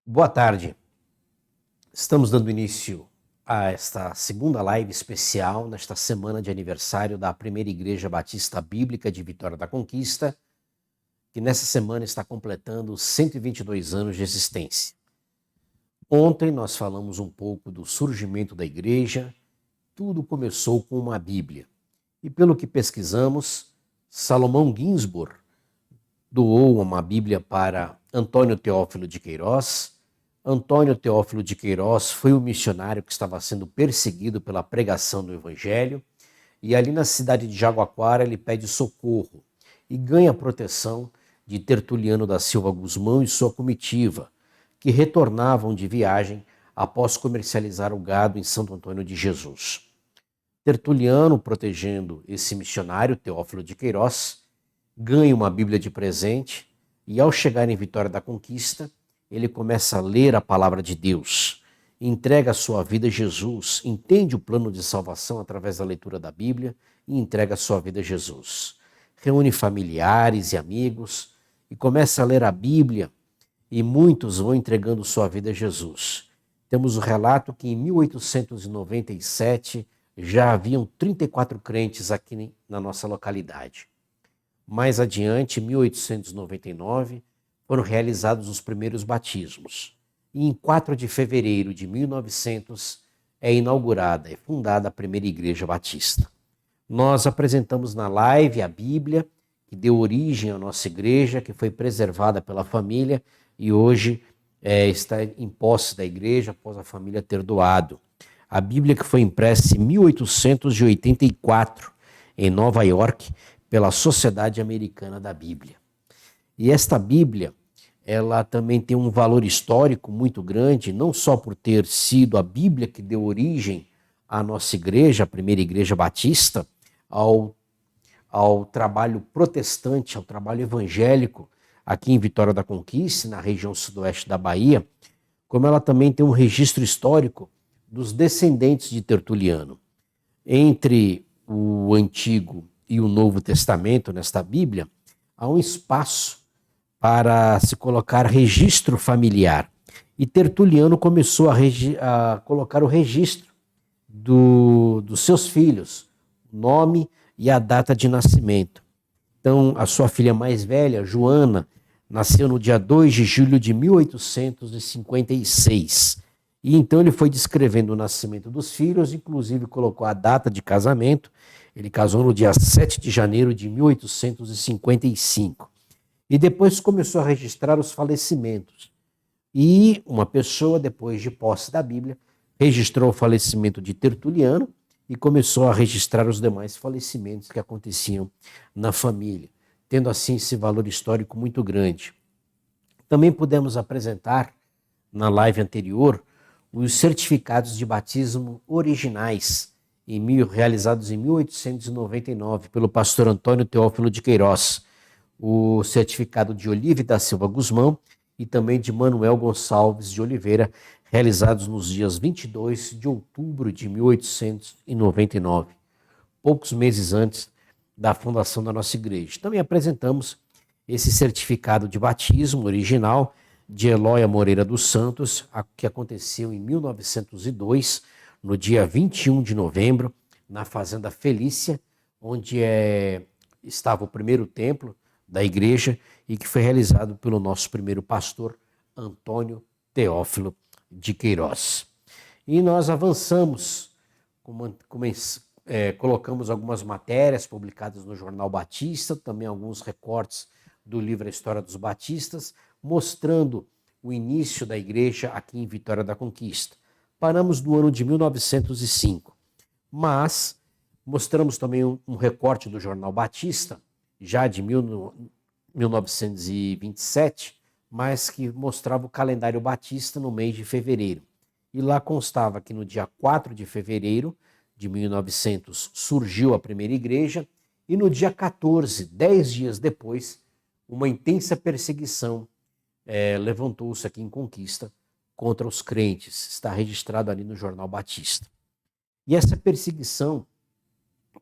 Boa tarde. Estamos dando início a esta segunda live especial nesta semana de aniversário da Primeira Igreja Batista Bíblica de Vitória da Conquista, que nessa semana está completando 122 anos de existência. Ontem nós falamos um pouco do surgimento da igreja. Tudo começou com uma Bíblia. E pelo que pesquisamos, Salomão Ginsburg doou uma Bíblia para Antônio Teófilo de Queiroz. Antônio Teófilo de Queiroz foi um missionário que estava sendo perseguido pela pregação do Evangelho, e ali na cidade de Jaguaquara ele pede socorro e ganha proteção de Tertuliano da Silva Guzmão e sua comitiva, que retornavam de viagem após comercializar o gado em Santo Antônio de Jesus. Tertuliano, protegendo esse missionário, Teófilo de Queiroz, ganha uma Bíblia de presente e, ao chegar em Vitória da Conquista, ele começa a ler a palavra de Deus, entrega a sua vida a Jesus, entende o plano de salvação através da leitura da Bíblia e entrega a sua vida a Jesus. Reúne familiares e amigos e começa a ler a Bíblia, e muitos vão entregando sua vida a Jesus. Temos o relato que em 1897 já haviam 34 crentes aqui na nossa localidade. Mais adiante, em 1899, foram realizados os primeiros batismos. E em 4 de fevereiro de 1900 é inaugurada, é fundada a Primeira Igreja Batista. Nós apresentamos na live a Bíblia, que deu origem à nossa igreja, que foi preservada pela família e hoje está em posse da igreja após a família ter doado. A Bíblia que foi impressa em 1884 em Nova York pela Sociedade Americana da Bíblia. E esta Bíblia, ela também tem um valor histórico muito grande, não só por ter sido a Bíblia que deu origem à nossa igreja, a Primeira Igreja Batista, ao trabalho protestante, ao trabalho evangélico aqui em Vitória da Conquista, na região sudoeste da Bahia, como ela também tem um registro histórico dos descendentes de Tertuliano. Entre o Antigo e o Novo Testamento, nesta Bíblia, há um espaço para se colocar registro familiar. E Tertuliano começou a colocar o registro dos seus filhos, o nome e a data de nascimento. Então, a sua filha mais velha, Joana, nasceu no dia 2 de julho de 1856. E então ele foi descrevendo o nascimento dos filhos, inclusive colocou a data de casamento. Ele casou no dia 7 de janeiro de 1855. E depois começou a registrar os falecimentos. E uma pessoa, depois de posse da Bíblia, registrou o falecimento de Tertuliano e começou a registrar os demais falecimentos que aconteciam na família, tendo assim esse valor histórico muito grande. Também pudemos apresentar, na live anterior, os certificados de batismo originais, realizados em 1899 pelo pastor Antônio Teófilo de Queiroz, o certificado de Olívio da Silva Guzmão e também de Manuel Gonçalves de Oliveira, realizados nos dias 22 de outubro de 1899, poucos meses antes da fundação da nossa igreja. Também apresentamos esse certificado de batismo original de Eloia Moreira dos Santos, que aconteceu em 1902, no dia 21 de novembro, na Fazenda Felícia, onde estava o primeiro templo da igreja e que foi realizado pelo nosso primeiro pastor, Antônio Teófilo de Queiroz. E nós avançamos, colocamos algumas matérias publicadas no Jornal Batista, também alguns recortes do livro A História dos Batistas, mostrando o início da igreja aqui em Vitória da Conquista. Paramos no ano de 1905, mas mostramos também um recorte do Jornal Batista, já de 1927, mas que mostrava o calendário batista no mês de fevereiro. E lá constava que no dia 4 de fevereiro de 1900 surgiu a primeira igreja e no dia 14, 10 dias depois, uma intensa perseguição levantou-se aqui em Conquista contra os crentes. Está registrado ali no Jornal Batista. E essa perseguição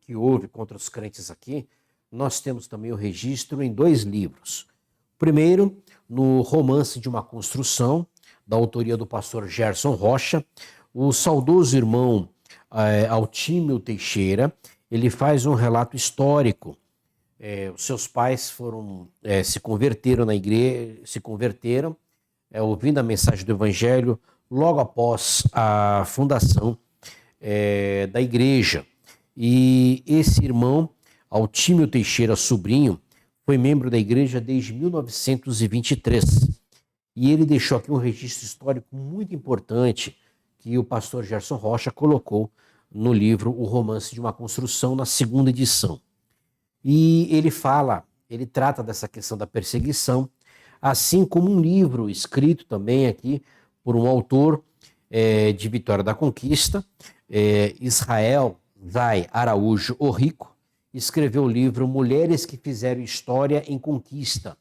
que houve contra os crentes aqui, nós temos também o registro em 2 livros. Primeiro, no Romance de uma Construção, da autoria do pastor Gerson Rocha. O saudoso irmão Altímio Teixeira, ele faz um relato histórico. Os seus pais se converteram na igreja, ouvindo a mensagem do Evangelho logo após a fundação da igreja. E esse irmão, Altímio Teixeira Sobrinho, foi membro da igreja desde 1923. E ele deixou aqui um registro histórico muito importante que o pastor Gerson Rocha colocou no livro O Romance de uma Construção, na segunda edição. E ele trata dessa questão da perseguição, assim como um livro escrito também aqui por um autor de Vitória da Conquista, Israel Zay Araújo O Rico, escreveu o livro Mulheres que Fizeram História em Conquista.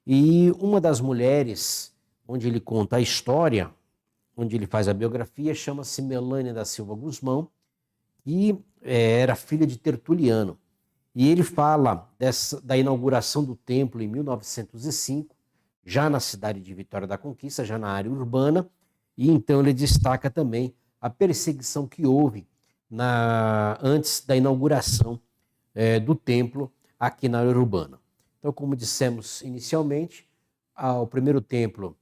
E uma das mulheres, onde ele conta a história, onde ele faz a biografia, chama-se Melânia da Silva Guzmão, e era filha de Tertuliano. E ele fala da inauguração do templo em 1905, já na cidade de Vitória da Conquista, já na área urbana, e então ele destaca também a perseguição que houve antes da inauguração do templo aqui na área urbana. Então, como dissemos inicialmente, o primeiro templo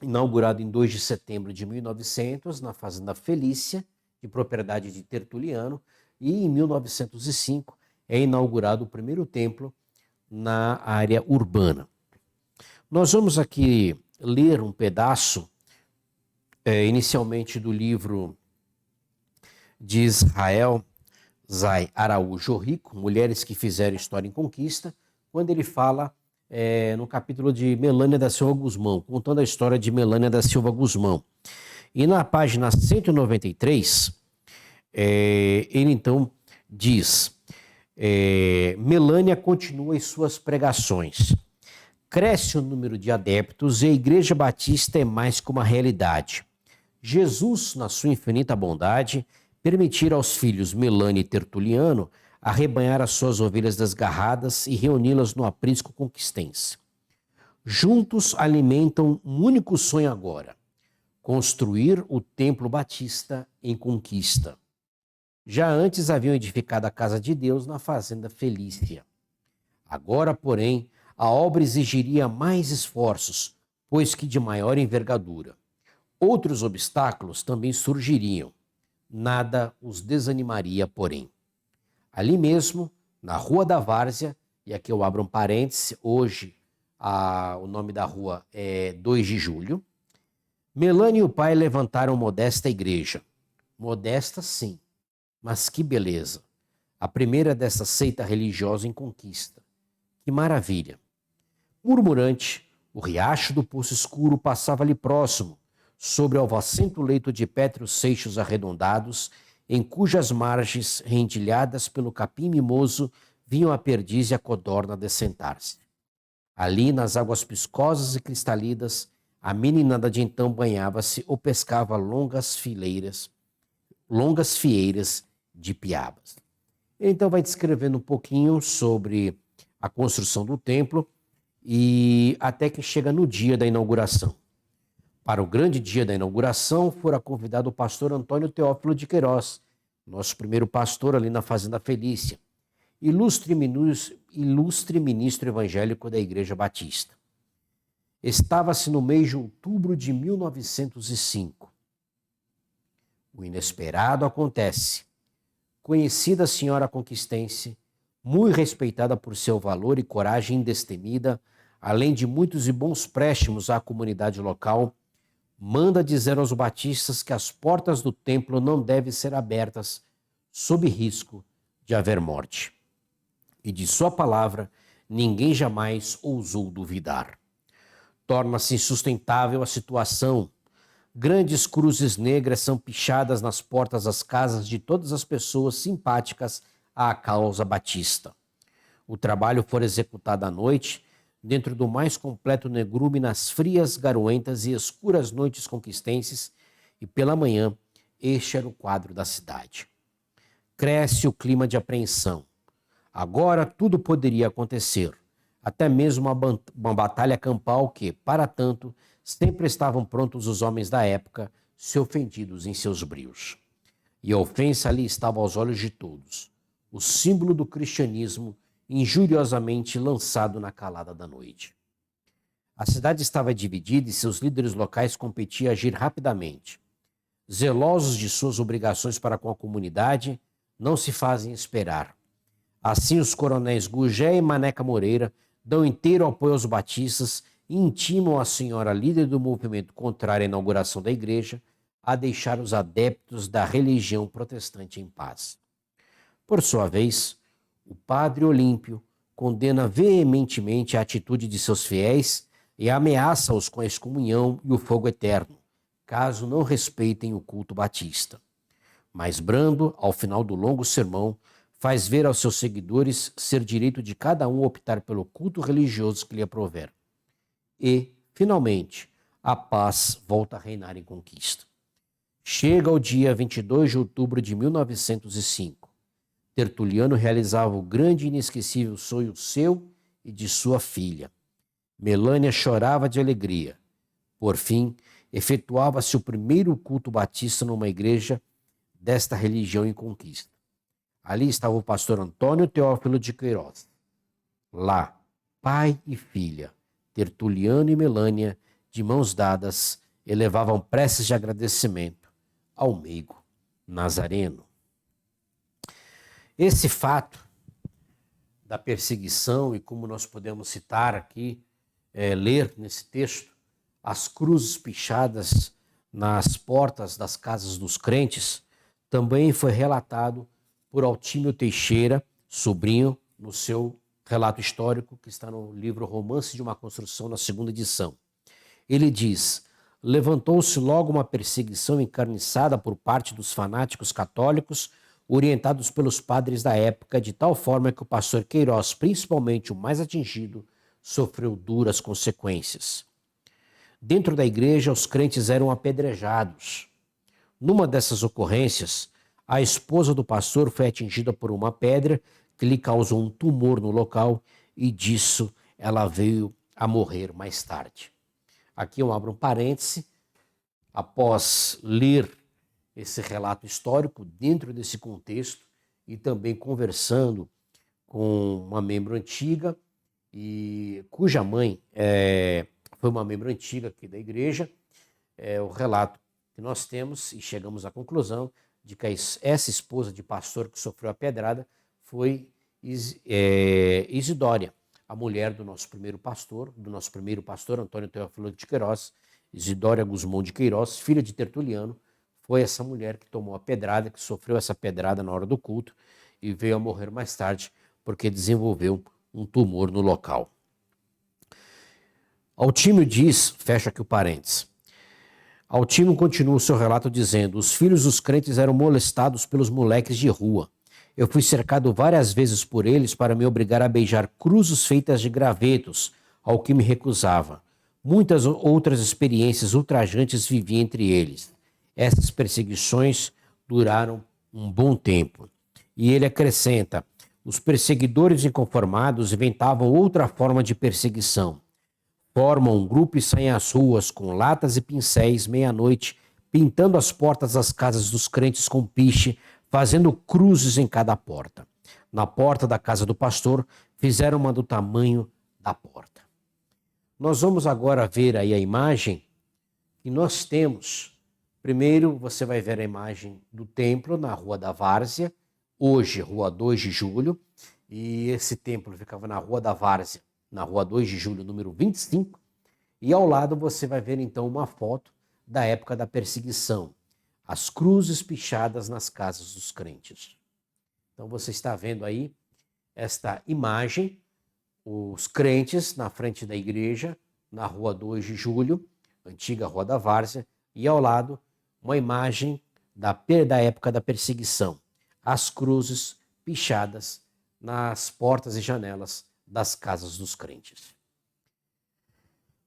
inaugurado em 2 de setembro de 1900, na Fazenda Felícia, de propriedade de Tertuliano, e em 1905 é inaugurado o primeiro templo na área urbana. Nós vamos aqui ler um pedaço, inicialmente do livro de Israel Zay Araújo Rico, Mulheres que Fizeram História em Conquista, quando ele fala no capítulo de Melânia da Silva Guzmão, contando a história de Melânia da Silva Guzmão. E na página 193, ele então diz: Melânia continua as suas pregações. Cresce o número de adeptos e a Igreja Batista é mais que uma realidade. Jesus, na sua infinita bondade, permitir aos filhos Melânia e Tertuliano arrebanhar as suas ovelhas desgarradas e reuni-las no aprisco conquistense. Juntos alimentam um único sonho agora: construir o Templo Batista em Conquista. Já antes haviam edificado a casa de Deus na Fazenda Felícia. Agora, porém, a obra exigiria mais esforços, pois que de maior envergadura. Outros obstáculos também surgiriam. Nada os desanimaria, porém. Ali mesmo, na Rua da Várzea, e aqui eu abro um parêntese, hoje o nome da rua é 2 de julho, Melânia e o pai levantaram modesta igreja. Modesta, sim, mas que beleza! A primeira dessa seita religiosa em Conquista. Que maravilha! Murmurante, o riacho do Poço Escuro passava ali próximo, sobre alvacento leito de pétreos seixos arredondados, em cujas margens, rendilhadas pelo capim mimoso, vinham a perdiz e a codorna dessentar-se. Ali, nas águas piscosas e cristalinas, a meninada de então banhava-se ou pescava longas fieiras de piabas. Ele então vai descrevendo um pouquinho sobre a construção do templo e até que chega no dia da inauguração. Para o grande dia da inauguração, fora convidado o pastor Antônio Teófilo de Queiroz, nosso primeiro pastor ali na Fazenda Felícia, ilustre ministro evangélico da Igreja Batista. Estava-se no mês de outubro de 1905. O inesperado acontece. Conhecida senhora conquistense, muito respeitada por seu valor e coragem indestemida, além de muitos e bons préstimos à comunidade local, manda dizer aos batistas que as portas do templo não devem ser abertas sob risco de haver morte. E de sua palavra ninguém jamais ousou duvidar. Torna-se insustentável a situação. Grandes cruzes negras são pichadas nas portas das casas de todas as pessoas simpáticas à causa batista. O trabalho for executado à noite, dentro do mais completo negrume nas frias, garoentas e escuras noites conquistenses, e pela manhã, este era o quadro da cidade. Cresce o clima de apreensão. Agora tudo poderia acontecer. até mesmo uma batalha campal que, para tanto, sempre estavam prontos os homens da época, se ofendidos em seus brios. E a ofensa ali estava aos olhos de todos, o símbolo do cristianismo injuriosamente lançado na calada da noite. A cidade estava dividida e seus líderes locais competiam a agir rapidamente. Zelosos de suas obrigações para com a comunidade, não se fazem esperar. Assim, os coronéis Gugé e Maneca Moreira dão inteiro apoio aos batistas e intimam a senhora líder do movimento contrário à inauguração da igreja a deixar os adeptos da religião protestante em paz. Por sua vez, o padre Olímpio condena veementemente a atitude de seus fiéis e ameaça-os com a excomunhão e o fogo eterno, caso não respeitem o culto batista. Mas Brando, ao final do longo sermão, faz ver aos seus seguidores ser direito de cada um optar pelo culto religioso que lhe aprover. E, finalmente, a paz volta a reinar em Conquista. Chega o dia 22 de outubro de 1905. Tertuliano realizava o grande e inesquecível sonho seu e de sua filha. Melânia chorava de alegria. Por fim, efetuava-se o primeiro culto batista numa igreja desta religião em Conquista. Ali estava o pastor Antônio Teófilo de Queiroz. Lá, pai e filha, Tertuliano e Melânia, de mãos dadas, elevavam preces de agradecimento ao meigo nazareno. Esse fato da perseguição, e como nós podemos citar aqui, ler nesse texto, as cruzes pichadas nas portas das casas dos crentes, também foi relatado por Altímio Teixeira, sobrinho, no seu relato histórico, que está no livro Romance de uma Construção, na segunda edição. Ele diz: levantou-se logo uma perseguição encarniçada por parte dos fanáticos católicos, orientados pelos padres da época, de tal forma que o pastor Queiroz, principalmente o mais atingido, sofreu duras consequências. Dentro da igreja, os crentes eram apedrejados. Numa dessas ocorrências, a esposa do pastor foi atingida por uma pedra que lhe causou um tumor no local e disso ela veio a morrer mais tarde. Aqui eu abro um parêntese. Após ler esse relato histórico dentro desse contexto e também conversando com uma membro antiga e cuja mãe foi uma membro antiga aqui da igreja, o relato que nós temos e chegamos à conclusão de que essa esposa de pastor que sofreu a pedrada foi Isidória, a mulher do nosso primeiro pastor Antônio Teófilo de Queiroz. Isidória Guzmão de Queiroz, filha de Tertuliano, foi essa mulher que tomou a pedrada, que sofreu essa pedrada na hora do culto e veio a morrer mais tarde porque desenvolveu um tumor no local. Altímio diz, fecha aqui o parênteses, Altímio continua o seu relato dizendo: os filhos dos crentes eram molestados pelos moleques de rua. Eu fui cercado várias vezes por eles para me obrigar a beijar cruzes feitas de gravetos, ao que me recusava. Muitas outras experiências ultrajantes vivi entre eles. Essas perseguições duraram um bom tempo. E ele acrescenta: os perseguidores inconformados inventavam outra forma de perseguição. Formam um grupo e saem às ruas com latas e pincéis meia-noite, pintando as portas das casas dos crentes com piche, fazendo cruzes em cada porta. Na porta da casa do pastor, fizeram uma do tamanho da porta. Nós vamos agora ver aí a imagem que nós temos. Primeiro, você vai ver a imagem do templo na Rua da Várzea, hoje Rua 2 de Julho, e esse templo ficava na Rua da Várzea, na Rua 2 de Julho, número 25, e ao lado você vai ver então uma foto da época da perseguição, as cruzes pichadas nas casas dos crentes. Então você está vendo aí esta imagem, os crentes na frente da igreja, na Rua 2 de Julho, antiga Rua da Várzea, e ao lado uma imagem da época da perseguição, as cruzes pichadas nas portas e janelas das casas dos crentes.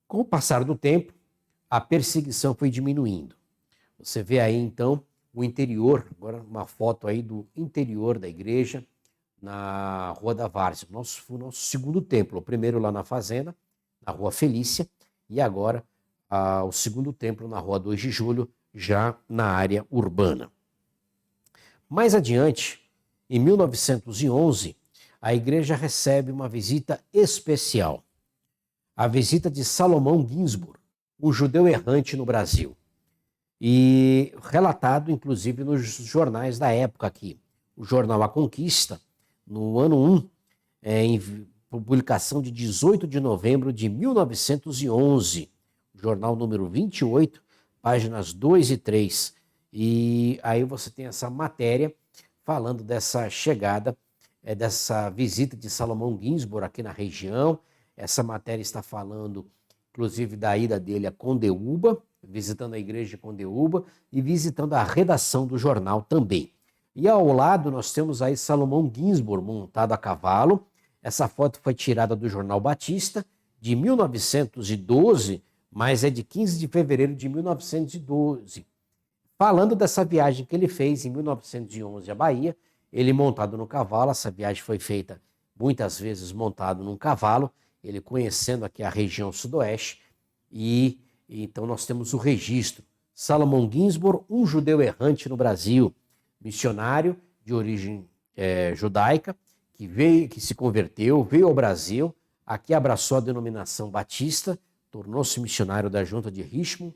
Com o passar do tempo, a perseguição foi diminuindo. Você vê aí então o interior, agora uma foto aí do interior da igreja, na Rua da Várzea, o nosso segundo templo, o primeiro lá na Fazenda, na Rua Felícia, e agora o segundo templo na Rua 2 de Julho, já na área urbana. Mais adiante, em 1911, a igreja recebe uma visita especial, a visita de Salomão Ginsburg, um judeu errante no Brasil, e relatado inclusive nos jornais da época aqui. O jornal A Conquista, no ano 1, em publicação de 18 de novembro de 1911, jornal número 28, páginas 2 e 3. E aí você tem essa matéria falando dessa chegada, dessa visita de Salomão Ginsburg aqui na região. Essa matéria está falando, inclusive, da ida dele a Condeúba, visitando a igreja de Condeúba e visitando a redação do jornal também. E ao lado nós temos aí Salomão Ginsburg montado a cavalo. Essa foto foi tirada do Jornal Batista, de 1912, mas é de 15 de fevereiro de 1912. Falando dessa viagem que ele fez em 1911 à Bahia, ele montado no cavalo. Essa viagem foi feita muitas vezes montado num cavalo, ele conhecendo aqui a região sudoeste, e então nós temos o registro. Salomão Ginsburg, um judeu errante no Brasil, missionário de origem judaica, que se converteu, veio ao Brasil, aqui abraçou a denominação batista, tornou-se missionário da Junta de Richmond,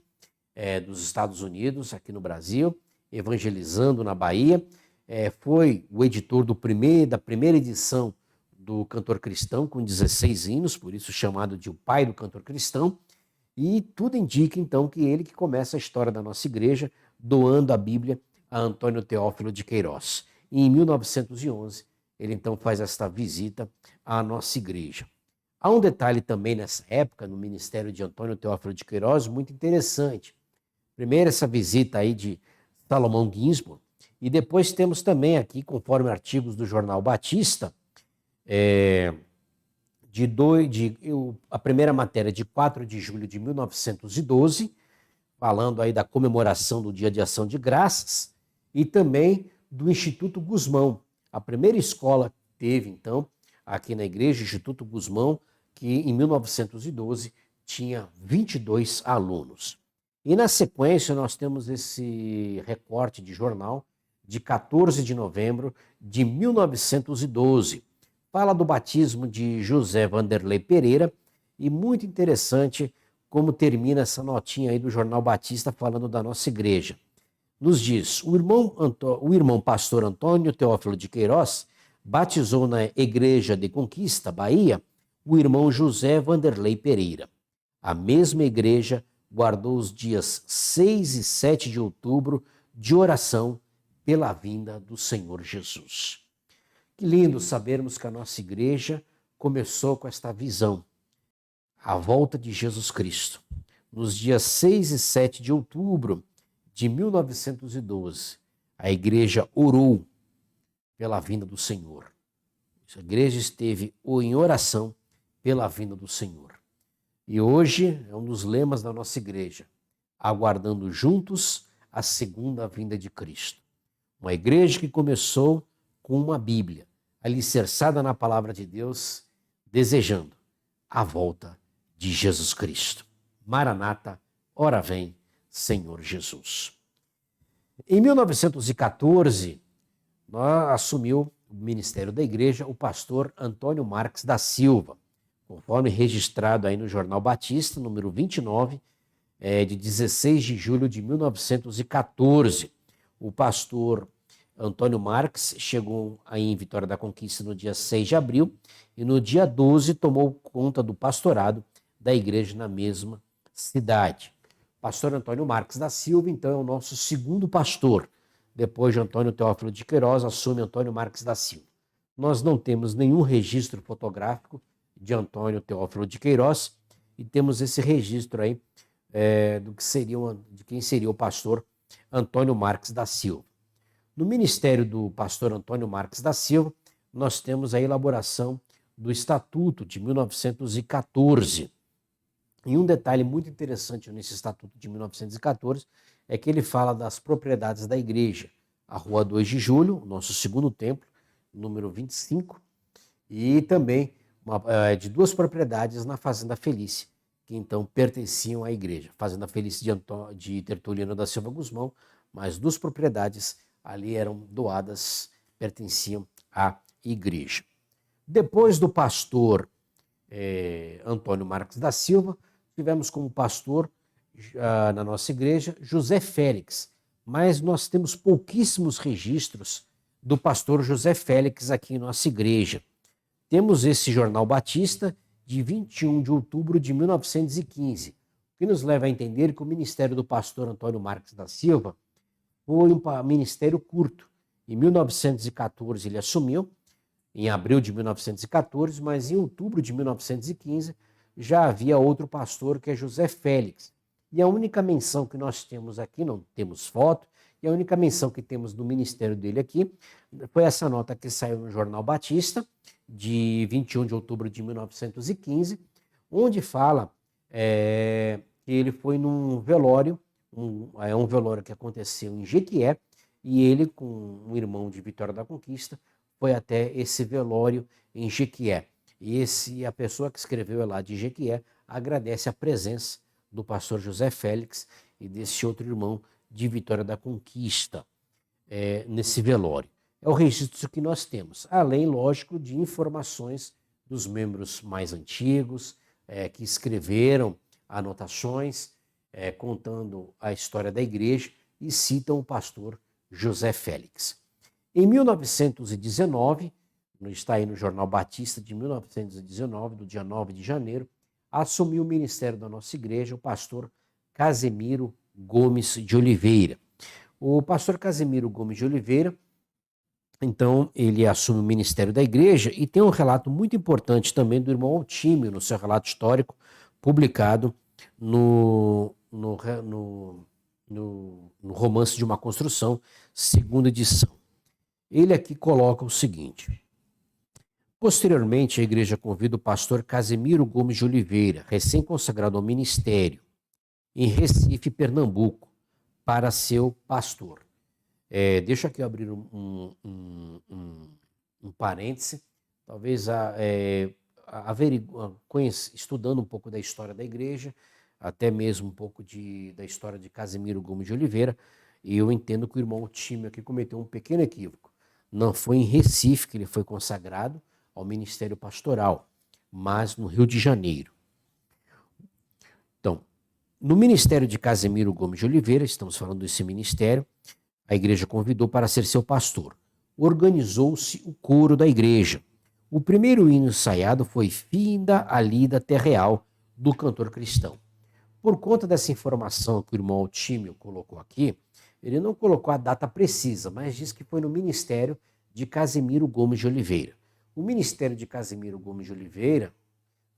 dos Estados Unidos, aqui no Brasil, evangelizando na Bahia. Foi o editor da primeira edição do Cantor Cristão, com 16 hinos, por isso chamado de o pai do Cantor Cristão, e tudo indica então que ele que começa a história da nossa igreja, doando a Bíblia a Antônio Teófilo de Queiroz. E em 1911, ele então faz esta visita à nossa igreja. Há um detalhe também nessa época, no ministério de Antônio Teófilo de Queiroz, muito interessante. Primeiro, essa visita aí de Salomão Ginsburg, e depois temos também aqui, conforme artigos do Jornal Batista, a primeira matéria de 4 de julho de 1912, falando aí da comemoração do Dia de Ação de Graças, e também do Instituto Gusmão, a primeira escola que teve, então, aqui na igreja, Instituto Gusmão, que em 1912 tinha 22 alunos. E na sequência nós temos esse recorte de jornal de 14 de novembro de 1912. Fala do batismo de José Vanderlei Pereira, e muito interessante como termina essa notinha aí do Jornal Batista falando da nossa igreja. Nos diz, o irmão pastor Antônio Teófilo de Queiroz batizou na Igreja de Conquista, Bahia, o irmão José Vanderlei Pereira. A mesma igreja guardou os dias 6 e 7 de outubro de oração pela vinda do Senhor Jesus. Que lindo sabermos que a nossa igreja começou com esta visão, a volta de Jesus Cristo. Nos dias 6 e 7 de outubro de 1912, a igreja orou pela vinda do Senhor. A igreja esteve em oração pela vinda do Senhor. E hoje é um dos lemas da nossa igreja, aguardando juntos a segunda vinda de Cristo. Uma igreja que começou com uma Bíblia, alicerçada na palavra de Deus, desejando a volta de Jesus Cristo. Maranata, ora vem, Senhor Jesus. Em 1914, assumiu o ministério da igreja o pastor Antônio Marques da Silva, conforme registrado aí no Jornal Batista, número 29, de 16 de julho de 1914. O pastor Antônio Marques chegou aí em Vitória da Conquista no dia 6 de abril e no dia 12 tomou conta do pastorado da igreja na mesma cidade. Pastor Antônio Marques da Silva, então, é o nosso segundo pastor. Depois de Antônio Teófilo de Queiroz, assume Antônio Marques da Silva. Nós não temos nenhum registro fotográfico de Antônio Teófilo de Queiroz e temos esse registro aí de quem seria o pastor Antônio Marques da Silva. No ministério do pastor Antônio Marques da Silva, nós temos a elaboração do Estatuto de 1914. E um detalhe muito interessante nesse Estatuto de 1914 é que ele fala das propriedades da igreja. A Rua 2 de Julho, o nosso segundo templo, número 25, e também de 2 propriedades na Fazenda Felícia, que então pertenciam à igreja. Fazenda Felícia de Tertuliano da Silva Guzmão, mas 2 propriedades ali eram doadas, pertenciam à igreja. Depois do pastor Antônio Marques da Silva, tivemos como pastor na nossa igreja José Félix, mas nós temos pouquíssimos registros do pastor José Félix aqui em nossa igreja. Temos esse Jornal Batista de 21 de outubro de 1915, o que nos leva a entender que o ministério do pastor Antônio Marques da Silva foi um ministério curto. Em 1914 ele assumiu, em abril de 1914, mas em outubro de 1915 já havia outro pastor, que é José Félix. E a única menção que nós temos aqui, não temos foto, e a única menção que temos do ministério dele aqui foi essa nota que saiu no Jornal Batista, de 21 de outubro de 1915, onde fala que ele foi num velório, um velório que aconteceu em Jequié, e ele, com um irmão de Vitória da Conquista, foi até esse velório em Jequié. E a pessoa que escreveu lá de Jequié agradece a presença do pastor José Félix e desse outro irmão de Vitória da Conquista nesse velório. É o registro que nós temos, além, lógico, de informações dos membros mais antigos, que escreveram anotações contando a história da igreja e citam o pastor José Félix. Em 1919, está aí no Jornal Batista de 1919, do dia 9 de janeiro, assumiu o ministério da nossa igreja o pastor Casemiro Gomes de Oliveira. O pastor Casemiro Gomes de Oliveira, então, ele assume o ministério da igreja e tem um relato muito importante também do irmão Altímio, no seu relato histórico, publicado no Romance de uma Construção, segunda edição. Ele aqui coloca o seguinte: posteriormente, a igreja convida o pastor Casemiro Gomes de Oliveira, recém-consagrado ao ministério, em Recife, Pernambuco, para seu pastor. Deixa aqui eu abrir um parêntese, talvez estudando um pouco da história da igreja, até mesmo um pouco da história de Casemiro Gomes de Oliveira, e eu entendo que o irmão Tímio aqui cometeu um pequeno equívoco. Não foi em Recife que ele foi consagrado ao ministério pastoral, mas no Rio de Janeiro. Então, no ministério de Casemiro Gomes de Oliveira, estamos falando desse ministério, a igreja convidou para ser seu pastor. Organizou-se o coro da igreja. O primeiro hino ensaiado foi Finda a Lida Terreal, do cantor cristão. Por conta dessa informação que o irmão Altímio colocou aqui, ele não colocou a data precisa, mas diz que foi no ministério de Casemiro Gomes de Oliveira. O ministério de Casemiro Gomes de Oliveira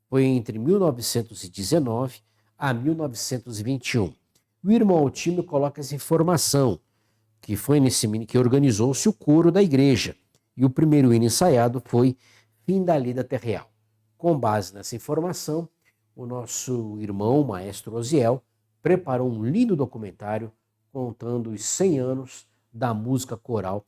foi entre 1919 a 1921. O irmão Altímio coloca essa informação, que foi que organizou-se o coro da igreja, e o primeiro hino ensaiado foi Fim da Lida Terreal. Com base nessa informação, o nosso irmão, maestro Osiel, preparou um lindo documentário contando os 100 anos da música coral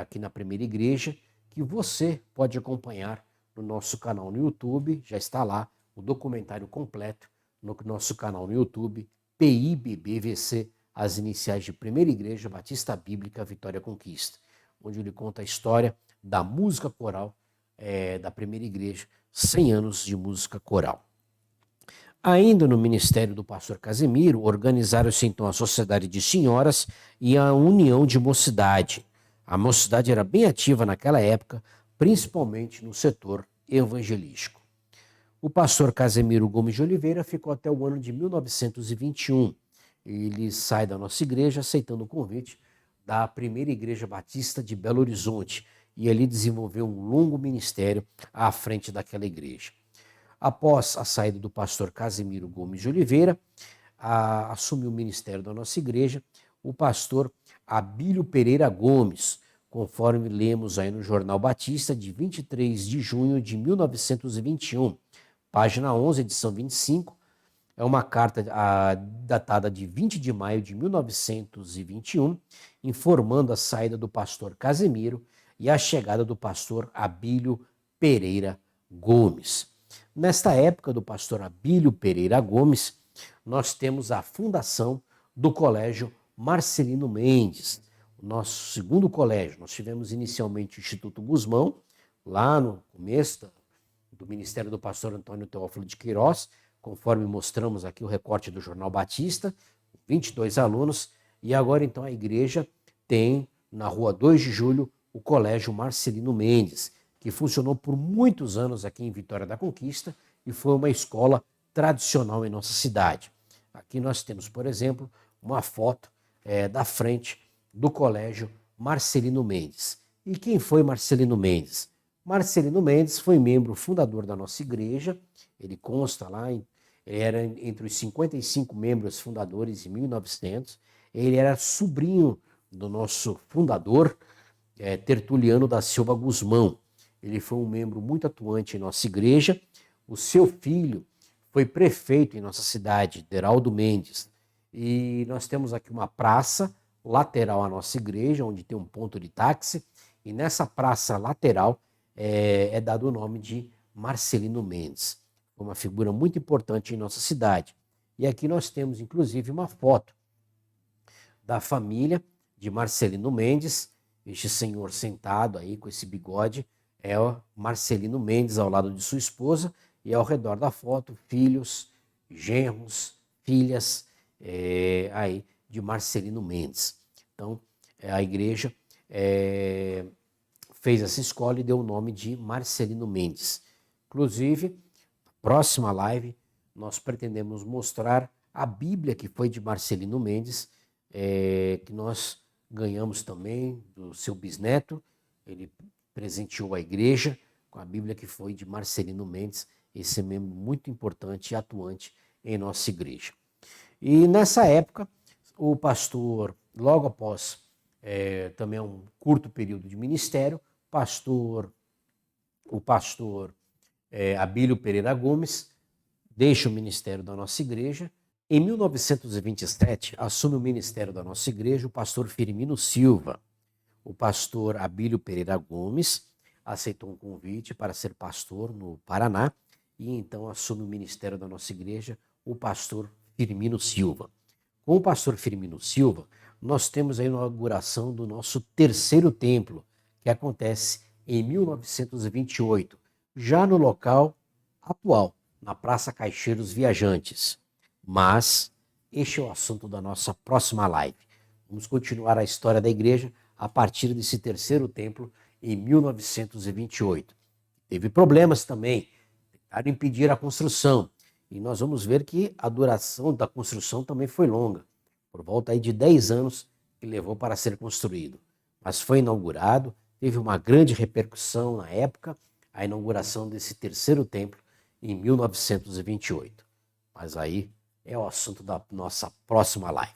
aqui na Primeira Igreja, que você pode acompanhar no nosso canal no YouTube. Já está lá o documentário completo no nosso canal no YouTube, PIBBVC, as iniciais de Primeira Igreja Batista Bíblica Vitória Conquista, onde ele conta a história da música coral da Primeira Igreja, 100 anos de música coral. Ainda no ministério do pastor Casemiro, organizaram-se então a Sociedade de Senhoras e a União de Mocidade. A mocidade era bem ativa naquela época, principalmente no setor evangelístico. O pastor Casemiro Gomes de Oliveira ficou até o ano de 1921. Ele sai da nossa igreja aceitando o convite da Primeira Igreja Batista de Belo Horizonte e ali desenvolveu um longo ministério à frente daquela igreja. Após a saída do pastor Casemiro Gomes de Oliveira, assumiu o ministério da nossa igreja o pastor Abílio Pereira Gomes, conforme lemos aí no Jornal Batista de 23 de junho de 1921, página 11, edição 25, é uma carta datada de 20 de maio de 1921, informando a saída do pastor Casemiro e a chegada do pastor Abílio Pereira Gomes. Nesta época do pastor Abílio Pereira Gomes, nós temos a fundação do Colégio Marcelino Mendes, o nosso segundo colégio. Nós tivemos inicialmente o Instituto Gusmão, lá no começo do ministério do pastor Antônio Teófilo de Queiroz, conforme mostramos aqui o recorte do Jornal Batista, 22 alunos, e agora então a igreja tem na rua 2 de Julho o Colégio Marcelino Mendes, que funcionou por muitos anos aqui em Vitória da Conquista e foi uma escola tradicional em nossa cidade. Aqui nós temos, por exemplo, uma foto da frente do Colégio Marcelino Mendes. E quem foi Marcelino Mendes? Marcelino Mendes foi membro fundador da nossa igreja, ele consta lá, ele era entre os 55 membros fundadores em 1900, ele era sobrinho do nosso fundador, Tertuliano da Silva Gusmão. Ele foi um membro muito atuante em nossa igreja. O seu filho foi prefeito em nossa cidade, Deraldo Mendes. E nós temos aqui uma praça lateral à nossa igreja, onde tem um ponto de táxi. E nessa praça lateral é dado o nome de Marcelino Mendes. Foi uma figura muito importante em nossa cidade. E aqui nós temos, inclusive, uma foto da família de Marcelino Mendes. Este senhor sentado aí com esse bigode é o Marcelino Mendes ao lado de sua esposa e ao redor da foto filhos, genros, filhas aí de Marcelino Mendes. Então a igreja fez essa escola e deu o nome de Marcelino Mendes. Inclusive, na próxima live nós pretendemos mostrar a Bíblia que foi de Marcelino Mendes, que nós ganhamos também do seu bisneto. Ele presenteou a igreja com a Bíblia que foi de Marcelino Mendes, esse membro muito importante e atuante em nossa igreja. E nessa época, o pastor, logo após também um curto período de ministério, o pastor Abílio Pereira Gomes deixa o ministério da nossa igreja. Em 1927, assume o ministério da nossa igreja o pastor Firmino Silva. O pastor Abílio Pereira Gomes aceitou um convite para ser pastor no Paraná e então assume o ministério da nossa igreja o pastor Firmino Silva. Com o pastor Firmino Silva, nós temos a inauguração do nosso terceiro templo, que acontece em 1928, já no local atual, na Praça Caixeiros Viajantes. Mas este é o assunto da nossa próxima live. Vamos continuar a história da igreja a partir desse terceiro templo em 1928. Teve problemas também, tentaram impedir a construção. E nós vamos ver que a duração da construção também foi longa, por volta aí de 10 anos que levou para ser construído. Mas foi inaugurado, teve uma grande repercussão na época, a inauguração desse terceiro templo em 1928. Mas aí é o assunto da nossa próxima live.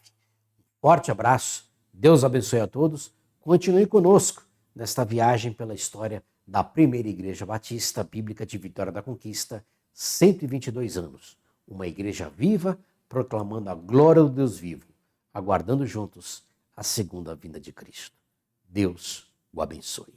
Forte abraço, Deus abençoe a todos, continue conosco nesta viagem pela história da primeira Igreja Batista Bíblica de Vitória da Conquista, 122 anos. Uma igreja viva, proclamando a glória do Deus vivo, aguardando juntos a segunda vinda de Cristo. Deus o abençoe.